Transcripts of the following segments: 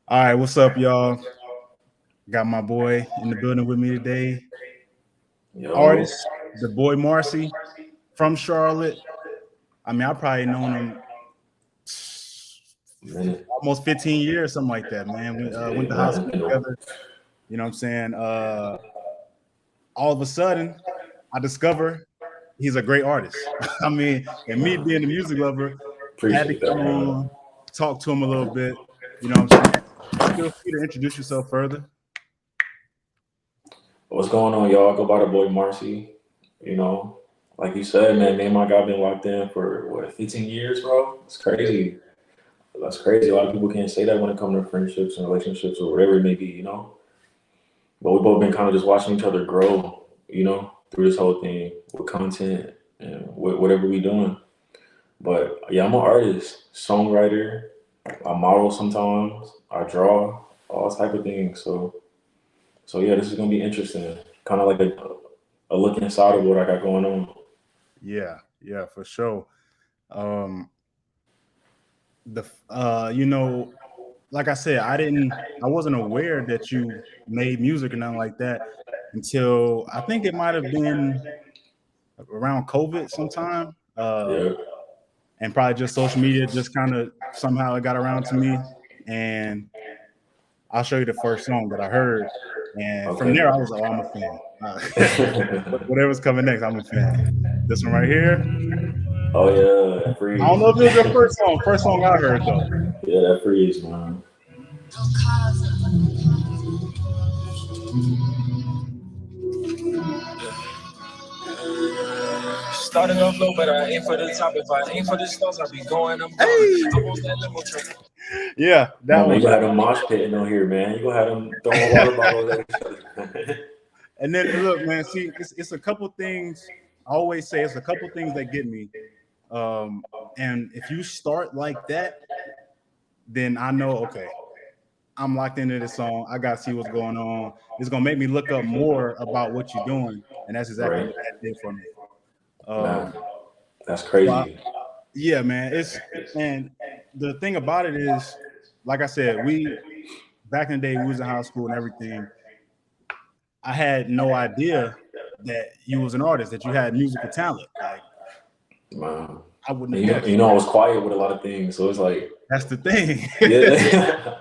All right, what's up, y'all? Got my boy in the building with me today. Yo, Artist, the boy Marcy from Charlotte. I mean, I probably known him minute. almost 15 years, something like that, man. We went to high Man, school together. You know what I'm saying? All of a sudden, I discover he's a great artist. I mean, and me being a music lover, had to appreciate that, come man. on, talk to him a little bit. You know what I'm saying? Feel free to introduce yourself further. What's going on, y'all? Go by the boy Marcy. You know, like you said, man, me and my guy been locked in for what, 15 years, bro? It's crazy. That's crazy. A lot of people can't say that when it comes to friendships and relationships or whatever it may be, you know? But we both been kind of just watching each other grow, through this whole thing with content and whatever we doing. But yeah, I'm an artist, songwriter. I model sometimes. I draw, all type of things. So yeah, this is gonna be interesting. Kind of like a look inside of what I got going on. Yeah, for sure. Um, the like I said, I wasn't aware that you made music or nothing like that until I think it might have been around COVID sometime. Yeah. And probably just social media just kind of somehow it got around to me. And I'll show you the first song that I heard. And from Okay. there, I was like, oh, I'm a fan. Whatever's coming next, I'm a fan. This one right here. Oh yeah, that I don't freeze. know if it was your first song. First song I heard though. Yeah, that freeze, man. Started off low, but I aim for the top. If I aim for the stars, I be going, I'm going. I Hey, want that limo truck. yeah, No that man, one. you gonna have them mosh pitting on here, man. You gonna have them throwing water bottles at each other. And then look, man, see, it's a couple things. I always say it's a couple things that get me. Um, and if you start like that, then I know, okay, I'm locked into this song. I gotta see what's going on. It's gonna make me look up more about what you're doing, and that's exactly Right, what that did for me. man. That's So crazy. yeah, man, and the thing about it is, like I said, we back in the day we was in high school and everything. I had no idea that you was an artist, that you had musical talent. Like Man. I wouldn't And have guessed. I was quiet with a lot of things, so it's like, That's the thing. yeah,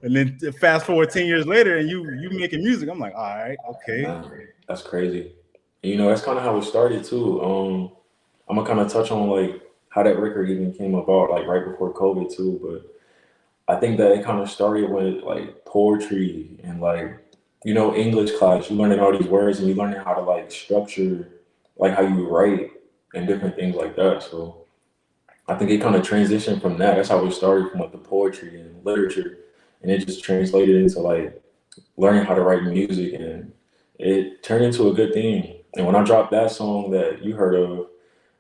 And then fast forward 10 years later, and you making music. I'm like, all right, okay, man, that's crazy. And, that's kind of how it started too. I'm gonna kind of touch on like how that record even came about, like right before COVID too. But I think that it kind of started with like poetry and like English class. You learning all these words and you learning how to like structure like how you write and different things like that. So I think it kind of transitioned from that. That's how it started from like the poetry and literature, and it just translated into like learning how to write music, and it turned into a good thing. And when I dropped that song that you heard of,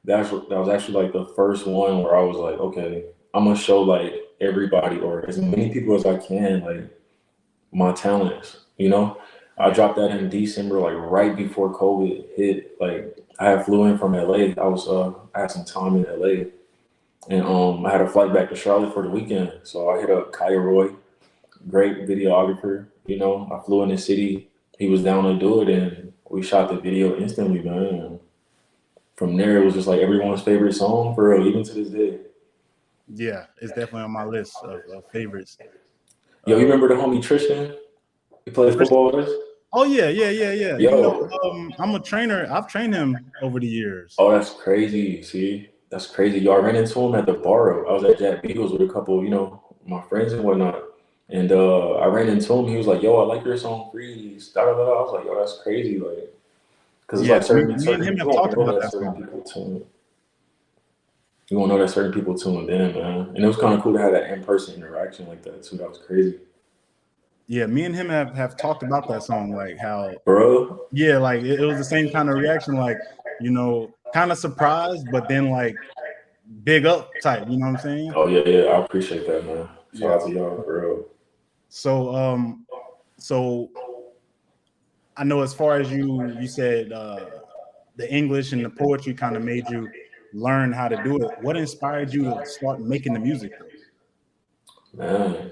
that was actually like the first one where I was like, okay, I'm gonna show like everybody or as many people as I can like my talents. I yeah, dropped that in December, like right before COVID hit. Like I had flew in from LA. I had some time in LA, and I had a flight back to Charlotte for the weekend. So I hit up Kaya Roy, great videographer. I flew in the city. He was down to do it, and we shot the video instantly, man. And from there, it was just like everyone's favorite song for real, even to this day. yeah. It's definitely on my list of favorites. Yo, you Uh, remember the homie Tristan? He played Tristan. football with us. Oh yeah. Yo, I'm a trainer. I've trained him over the years. oh, that's crazy. See, that's crazy. Yo, I ran into him at the bar. I was at Jack Beagles with a couple, my friends and whatnot. And I ran into him. He was like, "Yo, I like your song Freeze." Da, da, da, da. I was like, "Yo, that's crazy." Like, because it's Yeah, like me and him you have won't talked know about that that certain song. people tune. You won't know that certain people tuned in, man. And it was kind of cool to have that in person interaction like that too. That was crazy, Yeah, me and him have talked about that song, like how bro. yeah, like it was the same kind of reaction, like kind of surprised, but then like big up type. You know what I'm saying? Oh yeah, yeah. I appreciate that, man. Shout Yeah. out to y'all, for real. So so I know as far as you said the English and the poetry kind of made you learn how to do it. What inspired you to start making the music though? Man,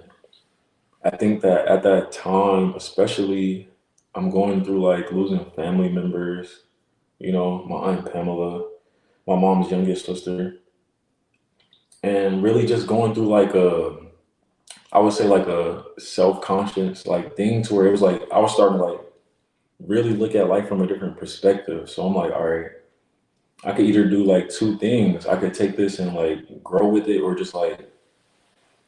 I think that at that time, especially, I'm going through like losing family members. You know, my aunt Pamela, my mom's youngest sister, and really just going through like I would say like a self-conscious like thing to where it was like I was starting to like really look at life from a different perspective. So I'm like, all right, I could either do like two things. I could take this and like grow with it, or just like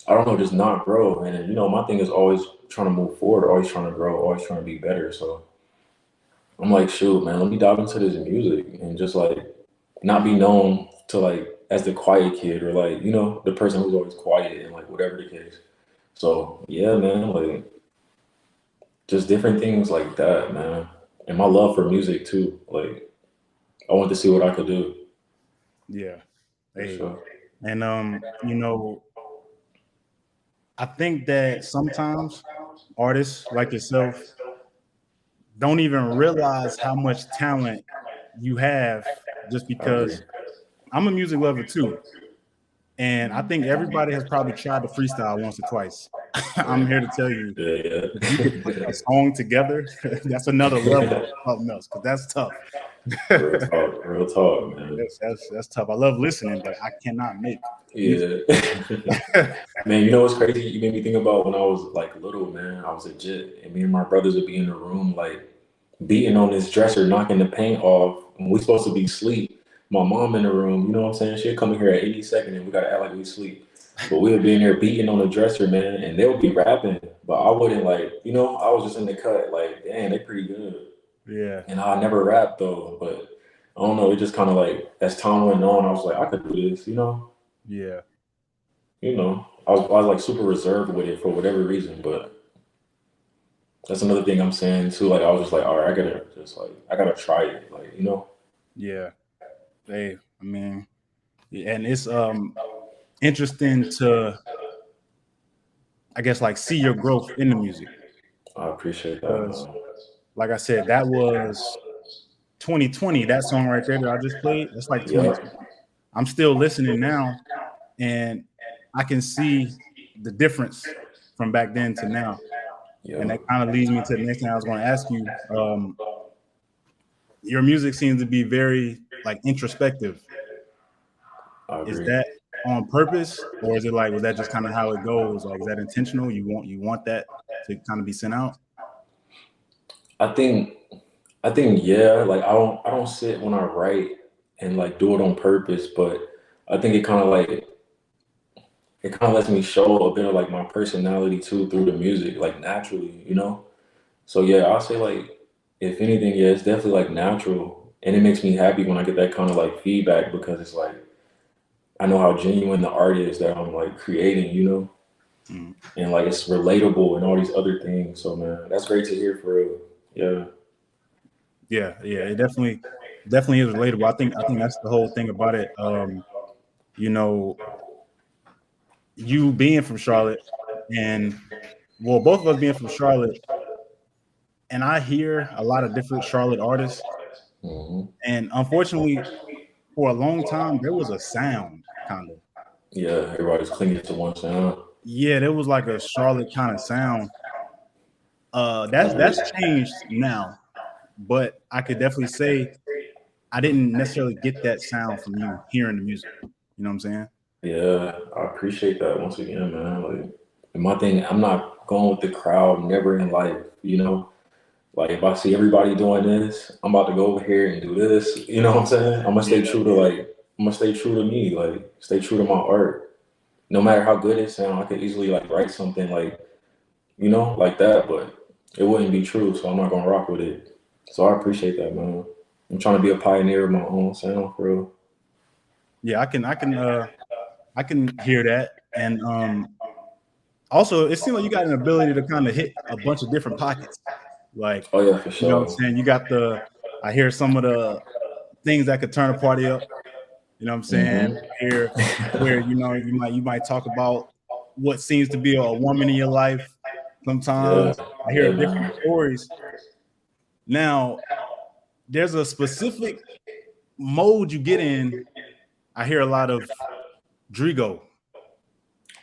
I don't know, just not grow. And you know, my thing is always trying to move forward, always trying to grow, always trying to be better. So I'm like, shoot, man, let me dive into this music and just like not be known to like as the quiet kid or like you know the person who's always quiet and like whatever the case. So yeah, man, like just different things like that, man. And my love for music too. Like I wanted to see what I could do Yeah. for Hey. sure. And you know, I think that sometimes artists like yourself don't even realize how much talent you have just I agree. because I'm a music lover too. And I think everybody has probably tried to freestyle once or twice. I'm here to tell you, Yeah, if you could put a song together, that's another level yeah. of something else because that's tough. Real talk, man. That's tough. I love listening, but I cannot make music. Yeah. Man, you know what's crazy? You made me think about when I was like little, man. I was a jit, and me and my brothers would be in the room, like beating on this dresser, knocking the paint off. When we supposed to be asleep, my mom in the room, you know what I'm saying? She'd come in here at 82nd, and we gotta act like we sleep. But we would be in there beating on the dresser, man, and they would be rapping, but I wouldn't like, you know, I was just in the cut, like, damn, they pretty good. Yeah, And I never rapped though, but I don't know. It just kind of like as time went on, I was like, I could do this, you know. yeah, I was like super reserved with it for whatever reason, but that's another thing I'm saying too. Like I was just like, all right, I gotta try it, like you know. yeah. Hey, I mean, yeah, and it's interesting to, I guess, like see your growth in the music I appreciate that, because, man. like I said, that was 2020. That song right there that I just played, that's like Yeah, 2020. I'm still listening now, and I can see the difference from back then to now. And yeah, that kind of leads me to the next thing I was going to ask you. Your music seems to be very like introspective. I Is agree. that on purpose, or is it like was that just kind of how it goes? Like, is that intentional? You want that to kind of be sent out? I think I think yeah. Like I don't sit when I write and like do it on purpose, but I think it kind of lets me show a bit of like my personality too through the music, like naturally, you know. So yeah, I'll say like if anything, yeah, it's definitely like natural, and it makes me happy when I get that kind of like feedback because it's like I know how genuine the art is that I'm like creating, you know, Mm. and like it's relatable and all these other things. So man, that's great to hear for real. Yeah, Yeah, yeah, it definitely is relatable. I think that's the whole thing about it. You know, you being from Charlotte, and well, both of us being from Charlotte, and I hear a lot of different Charlotte artists, hmm and unfortunately, for a long time, there was a sound kind of. yeah. Everybody's clinging to one sound. Yeah, there was like a Charlotte kind of sound. I That's agree. changed now, but I could definitely say I didn't necessarily get that sound from you hearing the music. You know what I'm saying? Yeah, I appreciate that once again, man. Like, and my thing, I'm not going with the crowd, never in life, you know. Like if I see everybody doing this, I'm about to go over here and do this. You know what I'm saying? Yeah, I'm gonna stay true to me, like stay true to my art. No matter how good it sounds, I could easily like write something like, you know, like that, but it wouldn't be true, so I'm not gonna rock with it. So I appreciate that, man. I'm trying to be a pioneer of my own sound for real. yeah, I can hear that, and also it seems like you got an ability to kind of hit a bunch of different pockets. Like, Oh yeah, for you know what I'm sure. saying? You got the I hear some of the things that could turn a party up. You know what I'm saying? hmm Here, you know, you might talk about what seems to be a woman in your life. Yeah, Sometimes I hear yeah, different man. stories. Now, there's a specific mode you get in. I hear a lot of Drigo.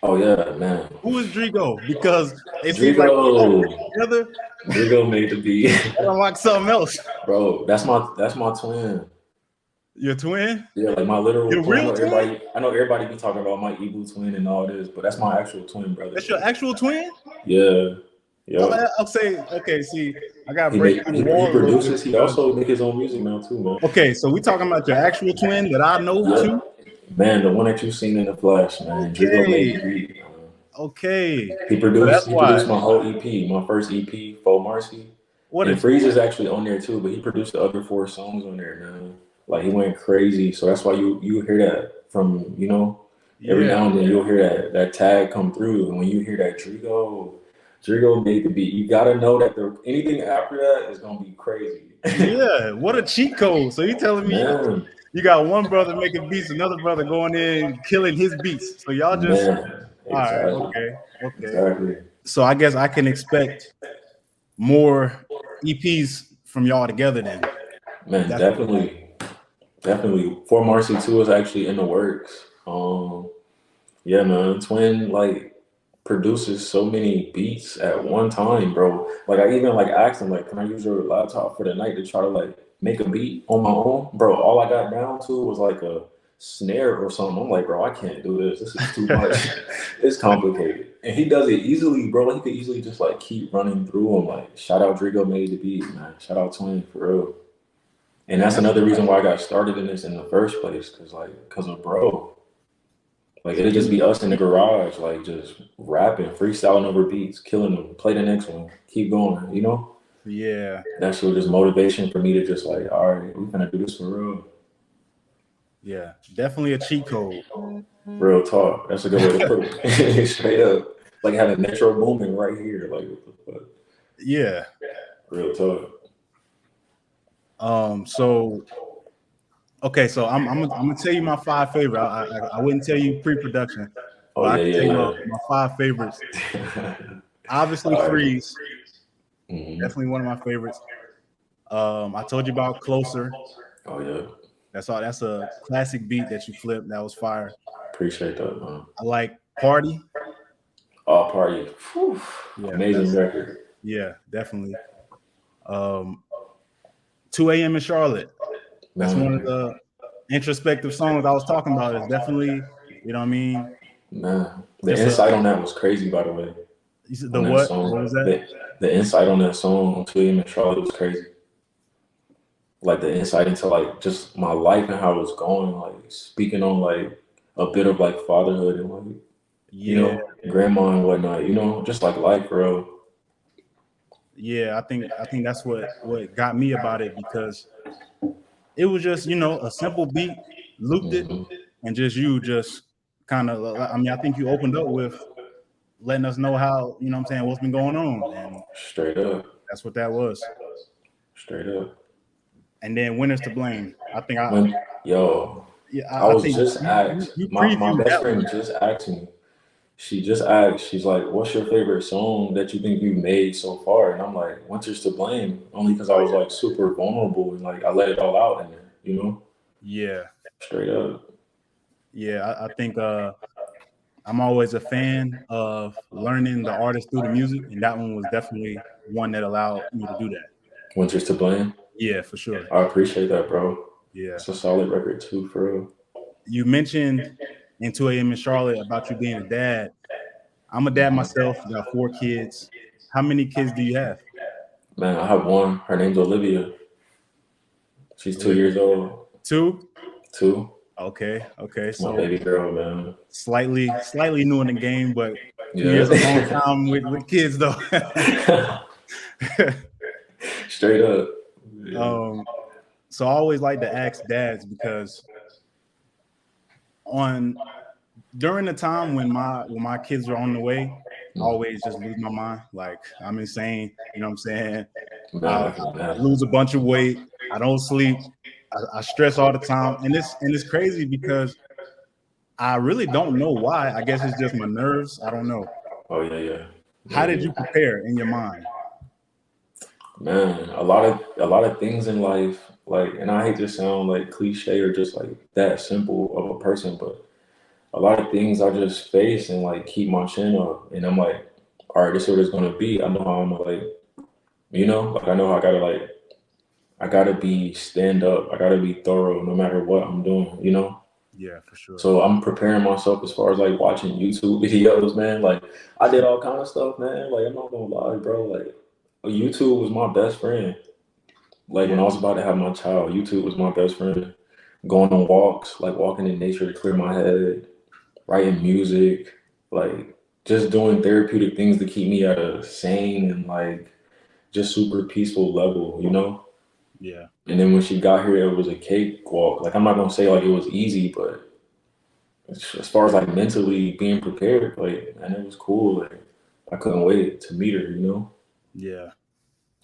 Oh yeah, man. Who is Drigo? Because it seems like Drigo. together, Drigo made the beat. I don't like something else. Bro, that's my twin. Your twin? Yeah, like my literal Your twin. real twin? I know everybody be talking about my evil twin and all this, but that's my actual twin brother. That's your actual twin? Yeah. Oh, Yep. I'll say, okay, see, I gotta He break make through the he wall a little bit produces. He because also make his own music now too, man. okay, so we talking about your actual twin that I know too? Yep. Man, the one that you seen in the flesh, man. Drigo made Okay, the beat. okay. He So produced that's he why. produced my whole EP, my first EP, THEBOYMARCI. What And is Freeze is actually on there too, but he produced the other 4 songs on there, man. Like he went crazy. So that's why you hear that from, every yeah. now and then you'll hear that tag come through. And when you hear that Drigo made the beat, you gotta know that anything after that is gonna be crazy. Yeah, what a cheat code. So you telling me Man, you got one brother making beats, another brother going in killing his beats. So y'all just man, all right, exactly. okay. Exactly. So I guess I can expect more EPs from y'all together then. Man, That's what definitely. For Marcy 2 is actually in the works. Yeah, man, Twin like produces so many beats at one time, bro. Like I even like asked him like, can I use your laptop for the night to try to like make a beat on my own, bro? All I got down to was like a snare or something. I'm like, bro, I can't do this. This is too much. It's complicated, and he does it easily, bro. Like, he could easily just like keep running through them. Like, shout out Drigo made the beat, man. Shout out Twin for real. And man, that's that's another reason why I got started in this in the first place, cause of bro. Like it'll just be us in the garage, like just rapping, freestyling over beats, killing them. Play the next one, keep going. yeah. That's what just motivation for me to just like, all right, we're gonna do this for real. Yeah. Definitely a cheat code. Real talk. That's a good way to put it. Straight up, like having Metro booming right here. Like what the fuck? Yeah. Real talk. So okay, so I'm gonna tell you my 5 favorite. I wouldn't tell you pre-production, Oh but I yeah, can tell you yeah, my 5 favorites. yeah. Obviously, All right. Freeze, definitely one of my favorites. I told you about Closer. Oh yeah. That's a classic beat that you flipped. That was fire. Appreciate that, man. I like Party. All party. Whew. Yeah, Amazing record. definitely. Um, 2 a.m. in Charlotte. That's one of Man, the introspective songs I was talking about. It's definitely, you know what I mean? man. The Just a insight on that was crazy, by the way. the On that what? song. What was that? The insight on that song on William and Charlotte was crazy. Like the insight into like just my life and how it was going, like speaking on like a bit of like fatherhood and like Yeah, grandma and whatnot, just like life, bro. yeah. I think that's what got me about it because it was just a simple beat, looped it, Hmm. and just kind of. I mean, I think you opened up with letting us know how what I'm saying what's been going on, and Straight up. that's what that was. Straight up. And then Winners to Blame. I think When yo, yeah, I I was think just asked, you my previewed best that one. friend just asked me. She just asked, she's like, what's your favorite song that you think you've made so far? And I'm like, Winter's to Blame, only because I Oh was like super vulnerable and like I let it all out in there. yeah, Straight up. yeah. I think I'm always a fan of learning the artist through the music, and that one was definitely one that allowed me to do that. Winter's to Blame. Yeah, for sure. I appreciate that, bro. Yeah. It's a solid record too, for real. You mentioned in 2 a.m. in Charlotte about you being a dad. I'm a dad myself, got 4 kids. How many kids do you have? Man, I have one. Her name's Olivia. She's 2 years Olivia. old. 2? Two. Okay. It's my So baby girl, man. slightly new in the game, but 2 years is a long Yeah. time with kids though. Straight up. Yeah. So I always like to ask dads because on during the time when my kids are on the way, I always just lose my mind. Like I'm insane, you know what I'm saying? Man, I I can lose imagine. a bunch of weight. I don't sleep. I stress all the time, and it's crazy because I really don't know why. I guess it's just my nerves. I don't know. Oh yeah, yeah. How did Maybe. you prepare in your mind? Man, a lot of things in life, like, and I hate to sound like cliche or just like that simple of a person, but a lot of things I just face and like keep my chin up, and I'm like, all right, this is what it's gonna be. I know how I'm like, like I know how I gotta be stand up. I gotta be thorough no matter what I'm doing. Yeah, for sure. So I'm preparing myself as far as like watching YouTube videos, man. Like I did all kind of stuff, man. Like I'm not gonna lie, bro. Like YouTube was my best friend. Like when I was about to have my child, YouTube was my best friend. Going on walks, like walking in nature to clear my head, writing music, like just doing therapeutic things to keep me at a sane and like just super peaceful level. Yeah. And then when she got here, it was a cakewalk. Like I'm not gonna say like it was easy, but as far as like mentally being prepared, like and it was cool. Like I couldn't wait to meet her. Yeah.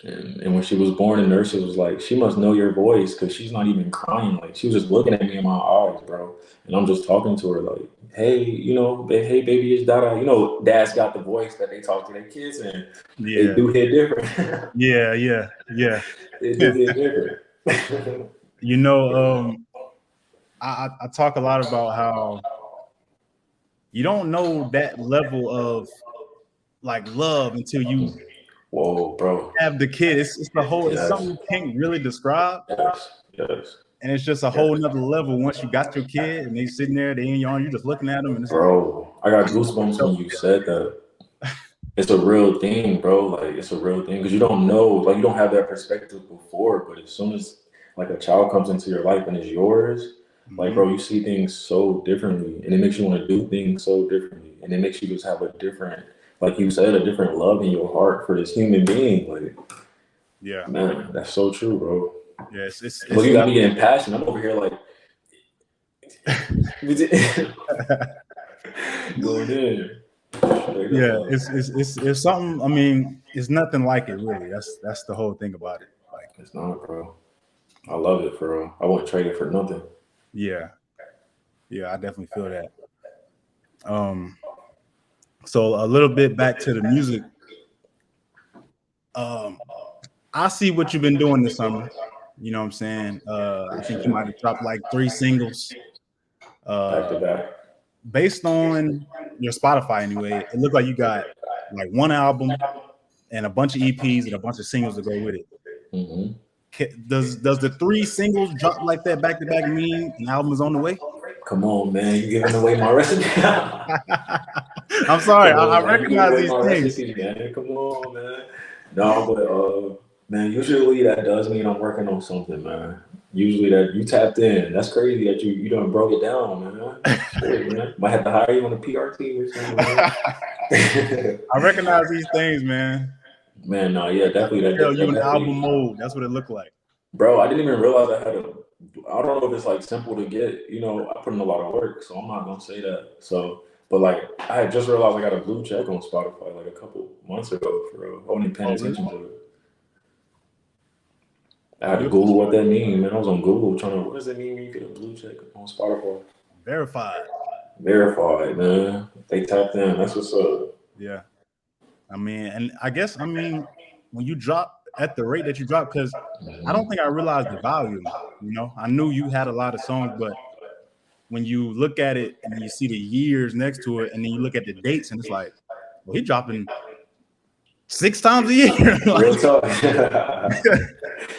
And when she was born, the nurses was like, she must know your voice because she's not even crying. Like she was just looking at me in my eyes, bro. And I'm just talking to her like, hey, hey, baby, it's Dada. Dads got the voice that they talk to their kids and they do hit different. Yeah. They do hit different. I talk a lot about how you don't know that level of like love until you Whoa, bro. have the kid. It's the whole. It's Yes. something you can't really describe. Yes. And it's just a whole nother level once you got your kid and they sitting there, they in your arms, you're just looking at them. And it's bro, I got goosebumps when you said that. It's a real thing, bro. Like it's a real thing because you don't know, like you don't have that perspective before. But as soon as like a child comes into your life and is yours, like bro, you see things so differently, and it makes you want to do things so differently, and it makes you just have a different, like you said, a different love in your heart for this human being. Like, yeah, man, that's so true, bro. Yeah, it's Look, you got me getting passionate. I'm over here like going in. Yeah, it's something. I mean, it's nothing like it, really. That's the whole thing about it. Like, it's not, bro. I love it, for real. I wouldn't trade it for nothing. Yeah, I definitely feel that. So a little bit back to the music. I see what you've been doing this summer. You know what I'm saying? I think you might have dropped like 3 singles. Back to back. Based on your Spotify, anyway, it looked like you got like 1 album and a bunch of EPs and a bunch of singles to go with it. Mm-hmm. Does the 3 singles drop like that back to back mean an album is on the way? Come on, man, you giving away my recipe. I'm sorry, I recognize these things. Recipe, man. Come on, man. No, but man, usually that does mean I'm working on something, man. Usually that you tapped in. That's crazy that you done broke it down, man. Shit, man. Might have to hire you on the PR team or something. I recognize these things, man. Man, no, yeah, definitely. You in album mode. That's what it looked like. Bro, I didn't even realize I don't know if it's like simple to get. I put in a lot of work, so I'm not gonna say that. So, but like, I had just realized I got a blue check on Spotify like a couple months ago for real. I wasn't paying attention to it. I had to Google what that means, man. I was on Google trying to, what does that mean when you get a blue check on Spotify? Verified, man. They tapped in. That's what's up. Yeah. I mean, and I guess, when you drop at the rate that you drop, because I don't think I realized the volume. I knew you had a lot of songs, but when you look at it and you see the years next to it, and then you look at the dates, and it's like, well, he dropping 6 times a year. Real talk.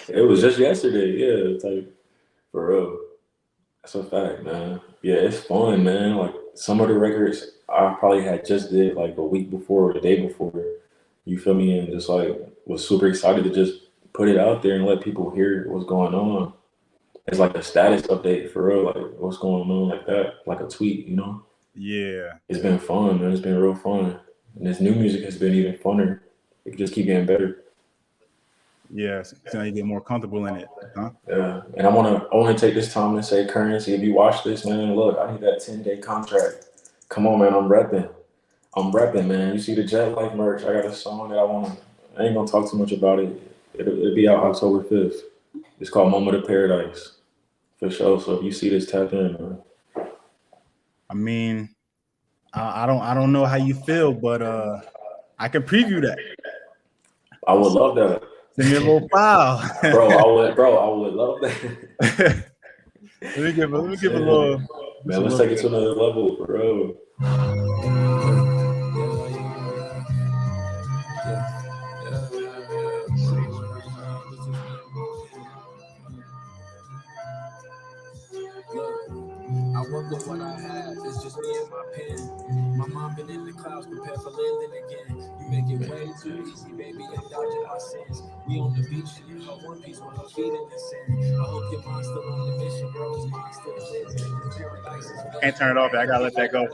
It was just yesterday, yeah. Like, for real. That's a fact, man. Yeah, it's fun, man. Like some of the records I probably had just did like a week before or the day before. You feel me? And just like was super excited to just put it out there and let people hear what's going on. It's like a status update for real, like what's going on, like that, like a tweet, Yeah. It's been fun, man. It's been real fun. And this new music has been even funner. It can just keep getting better. Yeah, so now you get more comfortable in it, huh? Yeah, and I want to take this time to say, Currency, if you watch this, man, look, I need that 10-day contract. Come on, man, I'm repping, man. You see the Jet Life merch? I got a song that I ain't gonna talk too much about it. It'll be out October 5th. It's called Moment of Paradise, for sure. So if you see this, tap in, man. I don't know how you feel, but I can preview that. I would love that. Send me a little file. I would love that. Let me give a little Just a Man, let's little take it to bit. another level, bro. I work with what I have, it's just me and my pen. My mom been in the clouds, prepared for landing again. You make it way too easy, baby, I'm dodging my sins. We on the beach, she in her one piece with her feet in the sand. I hope your mind's still on the mission, bro, cause mine still is. Paradise is I can't turn it off. I gotta let that go.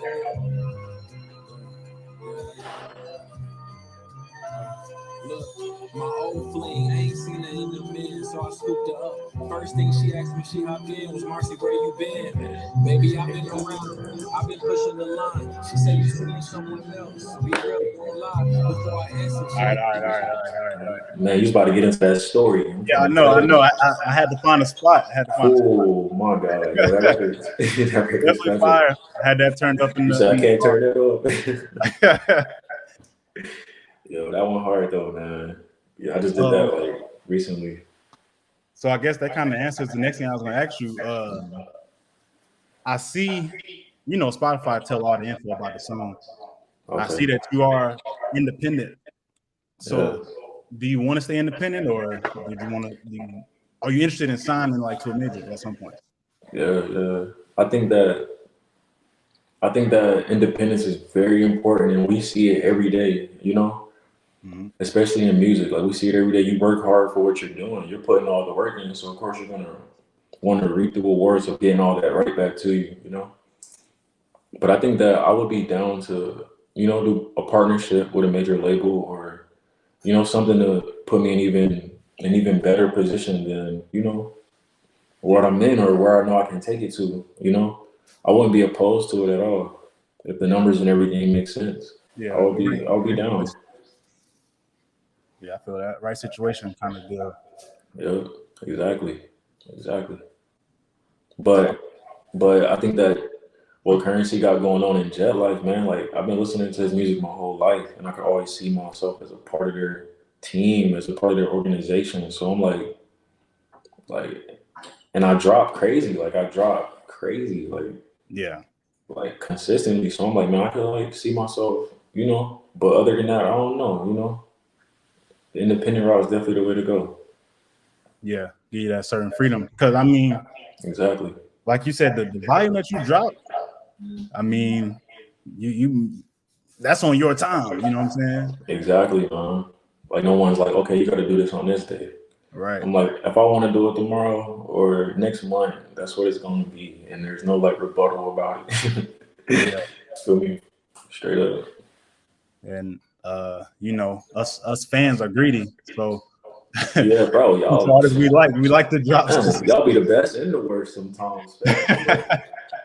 Look, my old fling, I ain't seen her in a minute, so I scooped her up. First thing she asked me, she hopped in, was Marcy, where you been? Baby, I've been around, I've been pushing the line. She said you seeing someone else. Be real, won't lie. Before I answer, All right, all right, all right, all right, all right. Man, you was about to get into that story. I'm Yeah, I trying to know, I tell know. you. I had to find a spot. I had to find a spot. Oh my God, yo, that record, that record's Definitely special. fire. I had that turned up in You the, said I in can't the turn that off. car. Yo, that one hard though, man. Yeah, I just did that like recently. So I guess that kind of answers the next thing I was going to ask you. I see, Spotify tell all the info about the song. I see Okay. that you are independent. So, Yeah. do you want to stay independent, or did you want to? Are you interested in signing like to a major at some point? Yeah, yeah. I think that independence is very important, and we see it every day. Mm-hmm. Especially in music, like we see it every day. You work hard for what you're doing. You're putting all the work in, so of course you're gonna want to reap the rewards of getting all that right back to you. But I think that I would be down to do a partnership with a major label, or something to put me in even better position than what I'm in, or where I know I can take it to. I wouldn't be opposed to it at all if the numbers and everything make sense. I Yeah, would be I would be down. yeah, I feel that right situation kind of deal. Yeah, exactly, exactly. So, But I think that what Currency got going on in Jet Life, man, like I've been listening to his music my whole life, and I could always see myself as a part of their team, as a part of their organization. So I'm like, and I drop crazy, yeah, like consistently. So I'm like, man, I could like see myself, But other than that, I don't know. The independent route is definitely the way to go. yeah, give you that certain freedom. Because I mean, Exactly. like you said, the volume that you drop, I mean, you that's on your time. You know what I'm saying? Exactly, man. Like no one's like, okay, you got to do this on this day. Right. I'm like, if I want to do it tomorrow or next month, that's what it's going to be, and there's no like rebuttal about it. Yeah. Feel me? Straight up. And us fans are greedy. So Yeah, bro, each y'all, artist we like to drop man, y'all be the best and the worst sometimes, fam. I'm like,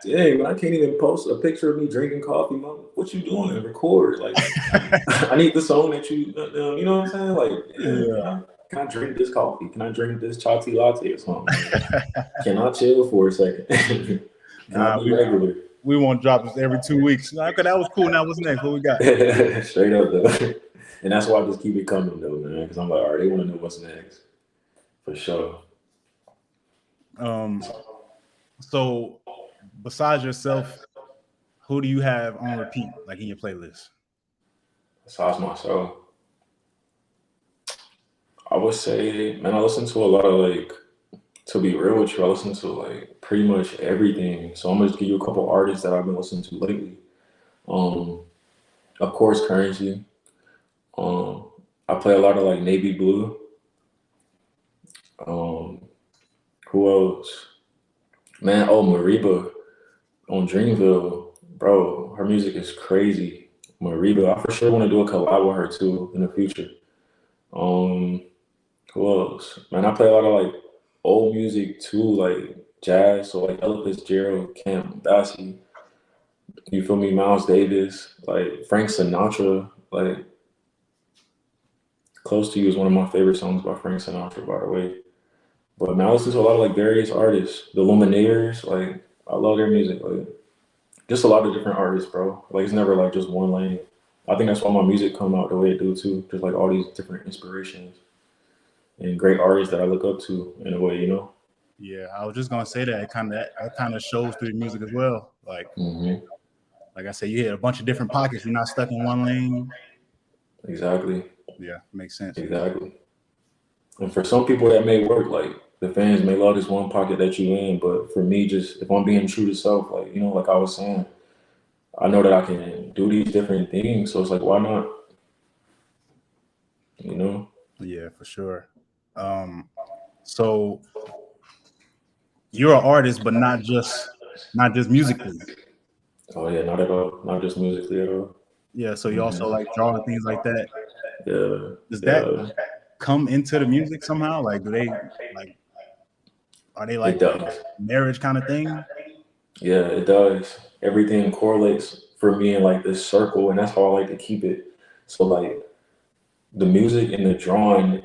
dang, man, I can't even post a picture of me drinking coffee, man. What you doing? Record, like, I need the song that you know what I'm saying? Like, yeah, Yeah. man, can I drink this coffee? Can I drink this chai tea latte or something? Can I chill for a second? Can I Nah, be regular? we won't drop this every 2 weeks. Okay, that was cool. Now what's next? What we got? Straight up though, and that's why I just keep it coming though, man. Because I'm like, all right, they want to know what's next for sure. Um, so besides yourself, who do you have on repeat, like in your playlist? Besides myself, I would say, man, I listen to a lot of like. To be real with you, I listen to like pretty much everything. So I'm gonna just give you a couple artists that I've been listening to lately. Um, of course, Currency. Um, I play a lot of like Navy Blue. Um, who else? Man, oh Mariba on Dreamville, bro. Her music is crazy. Mariba, I for sure want to do a collab with her too in the future. Um, who else? Man, I play a lot of like old music too, like jazz. So like Ella Fitzgerald, Camp Bassey. You feel me? Miles Davis, like Frank Sinatra, like Close to You is one of my favorite songs by Frank Sinatra, by the way. But now I listen to a lot of like various artists, the Lumineers, like I love their music, like just a lot of different artists, bro. Like it's never like just one lane. I think that's why my music come out the way it do too. Just like all these different inspirations and great artists that I look up to in a way. Yeah, I was just gonna say that it kind of shows through the music as well. Hmm. Like I said, you hit a bunch of different pockets. You're not stuck in one lane. Exactly. Yeah, makes sense. Exactly. And for some people that may work, like the fans may love this one pocket that you in, but for me, just if I'm being true to self, like like I was saying, I know that I can do these different things, so it's like, why not? You know? Yeah, for sure. So you're an artist, but not just musically. Oh yeah, not at all. Not just musically at all. Yeah, so you Hmm. also like drawing things like that. Yeah, Does that yeah, come into the music somehow? Like, do they like are they it like a does. marriage kind of thing? Yeah, it does. Everything correlates for me in like this circle, and that's how I like to keep it. So like the music and the drawing,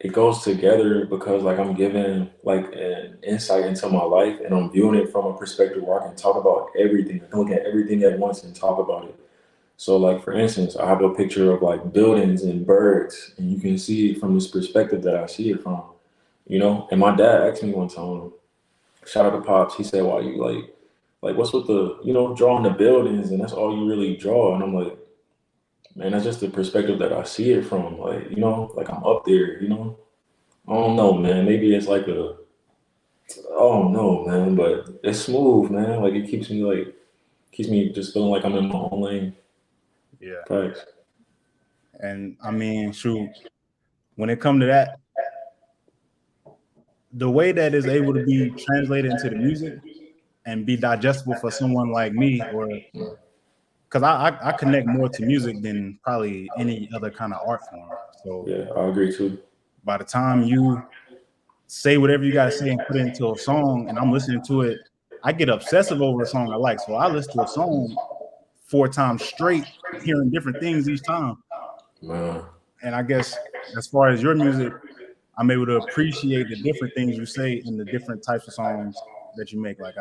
it goes together because like I'm giving like an insight into my life, and I'm viewing it from a perspective where I can talk about everything. I can look at everything at once and talk about it. So like for instance, I have a picture of like buildings and birds, and you can see it from this perspective that I see it from. And my dad asked me one time, shout out to Pops, he said, why you like what's with the drawing the buildings and that's all you really draw? And I'm like, man, that's just the perspective that I see it from. Like, like I'm up there. I don't know, man. Maybe it's like I don't know, man, but it's smooth, man. Like it keeps me just feeling like I'm in my own lane. Yeah, Facts. and I mean, shoot, when it come to that, the way that is able to be translated into the music and be digestible for someone like me, or because I connect more to music than probably any other kind of art form. So Yeah, I agree too. by the time you say whatever you got to say and put it into a song, and I'm listening to it, I get obsessive over a song I like. So I listen to a song 4 times straight, hearing different things each time. Man. And I guess as far as your music, I'm able to appreciate the different things you say in the different types of songs that you make. Like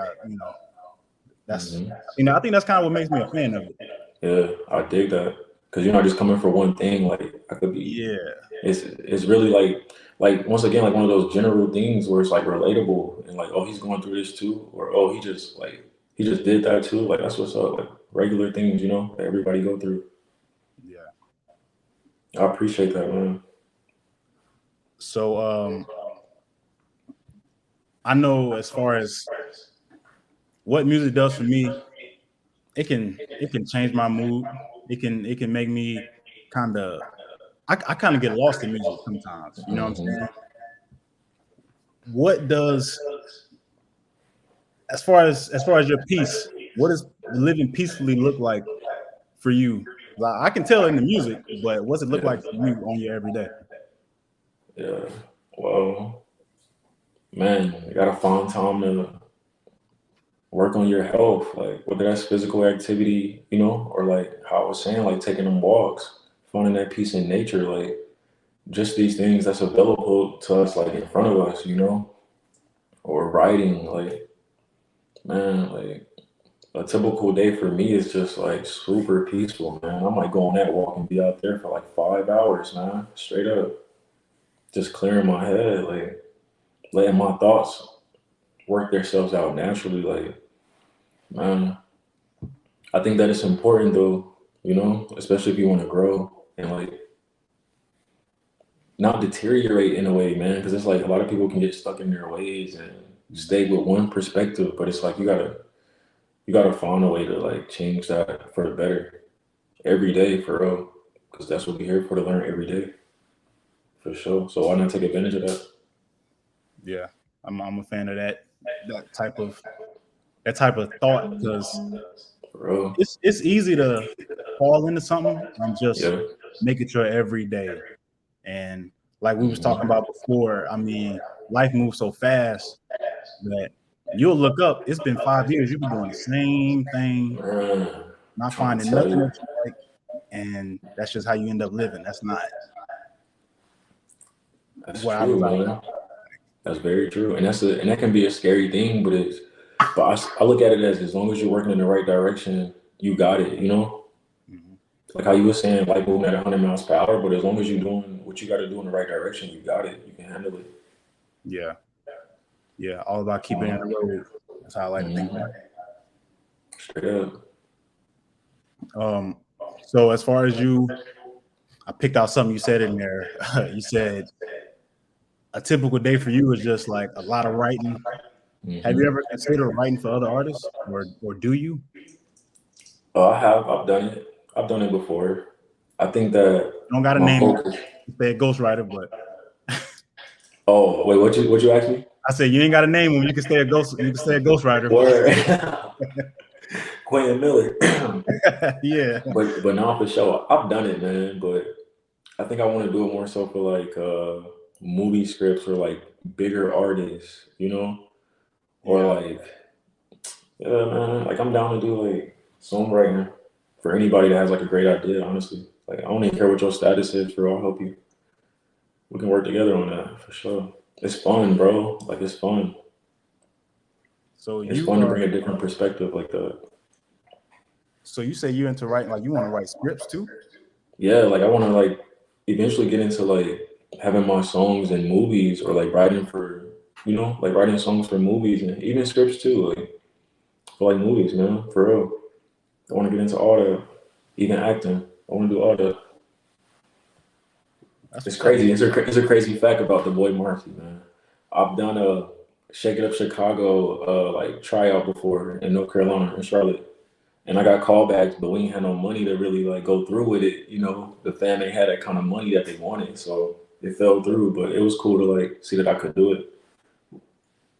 that's Hmm. I think that's kind of what makes me a fan of it. Yeah, I dig that because you're not just coming for one thing. Like I could be. Yeah, It's really like once again like one of those general things where it's like relatable and like, oh, he's going through this too, or oh, he just did that too. Like that's what's up. Like regular things, that everybody go through. yeah. I appreciate that, man. So I know as far as what music does for me, it can change my mood. It can make me kind of I kind of get lost in music sometimes. You know what I'm Hmm. saying? What does as far as your peace, what does living peacefully look like for you? Like, I can tell in the music, but what's it look Yeah, like for you on your everyday? yeah. Well, man, you gotta find time to work on your health, like whether that's physical activity, or like how I was saying, like taking them walks, finding that peace in nature, like just these things that's available to us, like in front of us, or writing, like man, like a typical day for me is just like super peaceful, man. I might go on that walk and be out there for like 5 hours, man, straight up, just clearing my head, like letting my thoughts work themselves out naturally, like man. I think that it's important though, especially if you want to grow and like not deteriorate in a way, man, because it's like a lot of people can get stuck in their ways and stay with one perspective, but it's like you gotta find a way to like change that for the better every day for real, because that's what we're here for, to learn every day for sure. So why not take advantage of that? Yeah, I'm a fan of that type of that type of thought because For real. it's easy to fall into something and just Yeah. make it your everyday. And like we was talking Hmm. about before, I mean, life moves so fast that you'll look up. It's been 5 years. You've been doing the same thing, Man, not trying to finding tell nothing you. that you like, and that's just how you end up living. That's not That's what I true, desire. man. That's very true, and that can be a scary thing, but I look at it as long as you're working in the right direction, you got it. Mhm. Like how you were saying, like moving at 100 miles per hour, but as long as you're doing what you got to do in the right direction, you got it. You can handle it. Yeah, Yeah, all about keeping it in the road. That's how I like to think about Straight up. it. So as far as you, I picked out something you said in there. You said a typical day for you is just like a lot of writing. Have you ever considered writing for other artists, or do you? Oh, I have. I've done it. I've done it before. I think that You don't got a my name. focus. Say a ghostwriter, but Oh wait, what you ask me? I said you ain't got a name when you can stay a ghost. You can stay a ghostwriter. Word. Quentin Miller. Yeah. But now for sure, I've done it, man. But I think I want to do it more so for like movie scripts or like bigger artists, you know, or like yeah, man. Like I'm down to do like songwriting for anybody that has like a great idea. Honestly, like I don't even care what your status is. For I'll help you. We can work together on that for sure. It's fun, bro. Like it's fun. So It's you fun to bring a different perspective like that. So you say you're into writing, like you want to write scripts too? Yeah, like I want to like eventually get into like having my songs in movies or like writing for like writing songs for movies and even scripts too, like for like movies, man, for real. I want to get into all that, even acting. I want to do all that. It's crazy. It's a crazy fact about the boy Marcy, man. I've done a Shake It Up Chicago like tryout before in North Carolina in Charlotte. And I got callbacks, but we ain't had no money to really like go through with it. You know, the fan ain't had that kind of money that they wanted, so it fell through. But it was cool to like see that I could do it.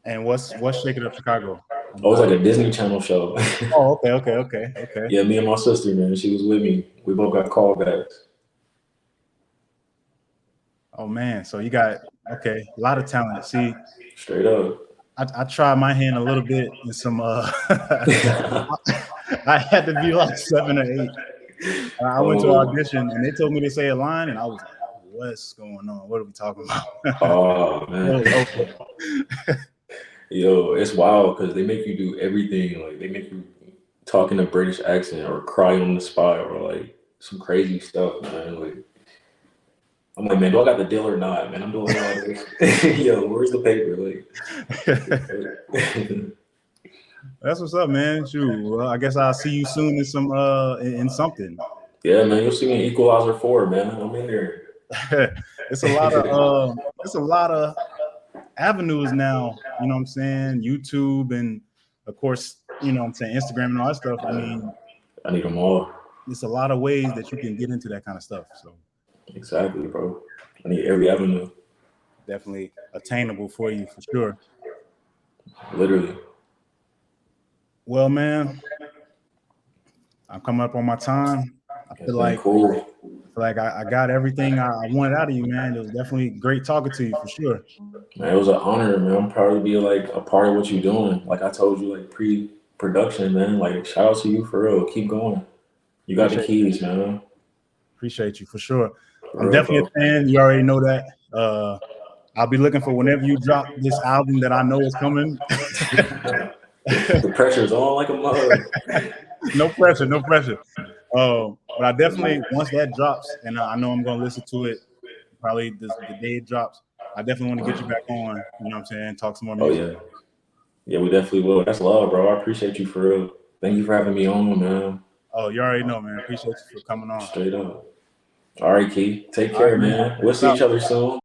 And what's Shake It Up Chicago? It was like a Disney Channel show. Oh, okay. Yeah, me and my sister, man, she was with me. We both got callbacks. Oh man, so you got a lot of talent. See, straight up. I tried my hand a little bit in some. I had to be like 7 or 8. I went to an audition and they told me to say a line, and I was like, "What's going on? What are we talking about?" Oh man. Yo, it's wild because they make you do everything. Like they make you talk in a British accent or cry on the spot or like some crazy stuff, man. Like I'm like, man, do I got the deal or not? Man, I'm doing all this. Yo, where's the paper? Like That's what's up, man. Shoot, well, I guess I'll see you soon in some in something. Yeah, man, you'll see me in Equalizer 4, man. I'm in there. It's a lot of avenues now, you know what I'm saying? YouTube and of course, you know what I'm saying, Instagram and all that stuff. I mean, I need them all. It's a lot of ways that you can get into that kind of stuff. So exactly, bro. I need every avenue. Definitely attainable for you for sure. Literally. Well, man, I'm coming up on my time. I feel like cool. I got everything I wanted out of you, man. It was definitely great talking to you for sure. Man, it was an honor, man. I'm proud to be like a part of what you're doing. Like I told you, like pre-production, man. Like shout out to you for real. Keep going. You got the keys, man. Appreciate you for sure. I'm definitely a fan. You already know that. I'll be looking for whenever you drop this album that I know is coming. The pressure's on like a mug. No pressure. But I definitely, once that drops, and I know I'm going to listen to it probably the day it drops, I definitely want to get you back on, you know what I'm saying, talk some more music. Oh, yeah. Yeah, we definitely will. That's love, bro. I appreciate you for real. Thank you for having me on, man. Oh, you already know, man. Appreciate you for coming on. Straight up. All right, Key. Take care, man. We'll see each other soon.